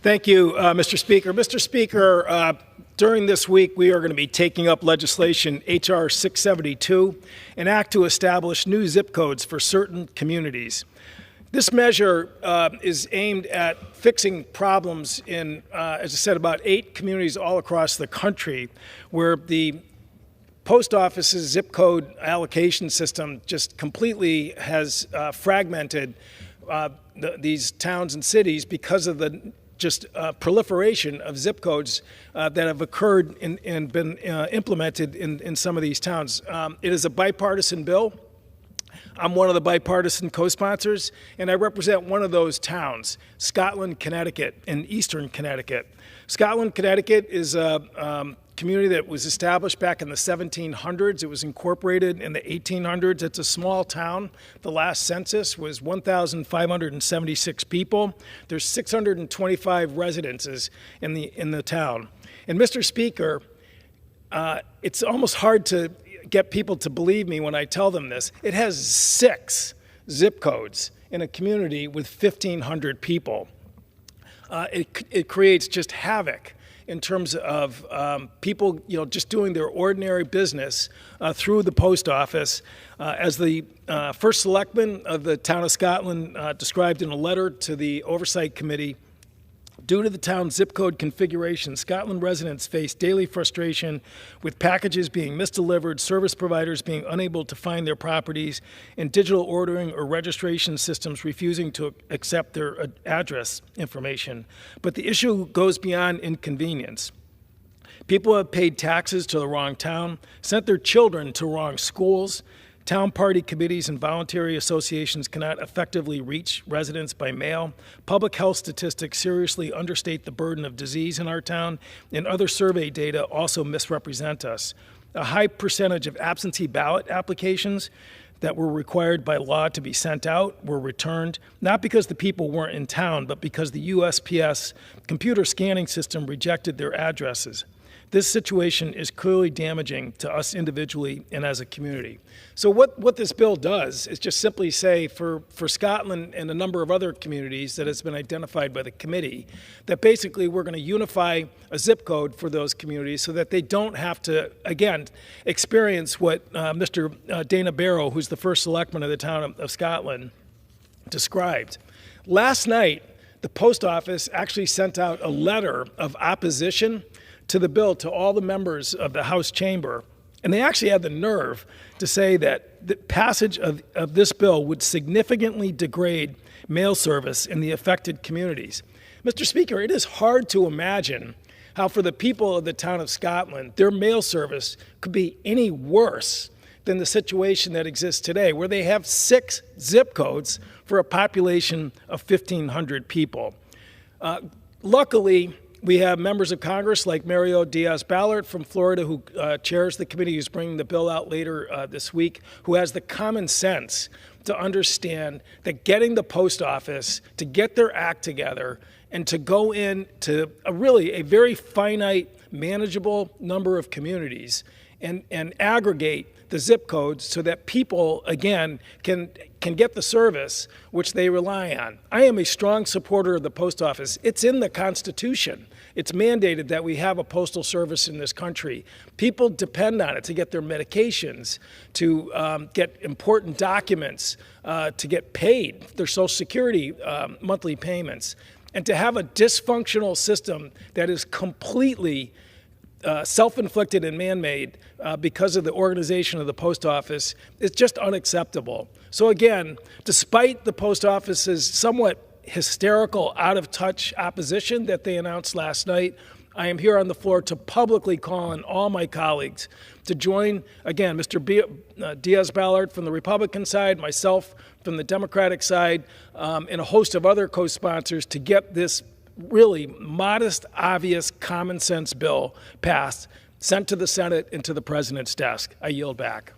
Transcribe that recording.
Thank you, Mr. Speaker. Mr. Speaker, during this week, we are going to be taking up legislation H.R. 672, an act to establish new zip codes for certain communities. This measure is aimed at fixing problems in, as I said, about 8 communities all across the country where the post office's zip code allocation system just completely has fragmented these towns and cities because of the proliferation of zip codes that have occurred and been implemented in some of these towns. It is a bipartisan bill. I'm one of the bipartisan co-sponsors, and I represent one of those towns, Scotland, Connecticut, in eastern Connecticut. Scotland, Connecticut is a community that was established back in the 1700s. It was incorporated in the 1800s. It's a small town. The last census was 1,576 people. There's 625 residences in the town. And Mr. Speaker, it's almost hard to get people to believe me when I tell them this. It has 6 zip codes in a community with 1,500 people. It creates just havoc in terms of people, just doing their ordinary business through the post office. As the first selectman of the town of Scotland described in a letter to the Oversight Committee, due to the town's zip code configuration, Scotland residents face daily frustration with packages being misdelivered, service providers being unable to find their properties, and digital ordering or registration systems refusing to accept their address information. But the issue goes beyond inconvenience. People have paid taxes to the wrong town, sent their children to wrong schools. Town party committees and voluntary associations cannot effectively reach residents by mail. Public health statistics seriously understate the burden of disease in our town, and other survey data also misrepresent us. A high percentage of absentee ballot applications that were required by law to be sent out were returned, not because the people weren't in town, but because the USPS computer scanning system rejected their addresses. This situation is clearly damaging to us individually and as a community. So what this bill does is just simply say for Scotland and a number of other communities that has been identified by the committee, that basically we're going to unify a zip code for those communities so that they don't have to, again, experience what Mr. Dana Barrow, who's the first selectman of the town of Scotland, described. Last night, the post office actually sent out a letter of opposition to the bill to all the members of the House chamber, and they actually had the nerve to say that the passage of this bill would significantly degrade mail service in the affected communities. Mr. Speaker, it is hard to imagine how for the people of the town of Scotland, their mail service could be any worse than the situation that exists today, where they have 6 zip codes for a population of 1,500 people. Luckily, we have members of Congress like Mario Diaz-Balart from Florida, who chairs the committee who's bringing the bill out later this week, who has the common sense to understand that getting the post office to get their act together and to go into a very finite, manageable number of communities and aggregate the zip codes so that people, again, can get the service which they rely on. I am a strong supporter of the post office. It's in the Constitution. It's mandated that we have a postal service in this country. People depend on it to get their medications, to get important documents, to get paid, their Social Security monthly payments. And to have a dysfunctional system that is completely self-inflicted and man-made because of the organization of the post office is just unacceptable. So again, despite the post office's somewhat hysterical, out-of-touch opposition that they announced last night, I am here on the floor to publicly call on all my colleagues to join, again, Mr. Diaz-Balart from the Republican side, myself from the Democratic side, and a host of other co-sponsors to get this really modest, obvious, common sense bill passed, sent to the Senate and to the President's desk. I yield back.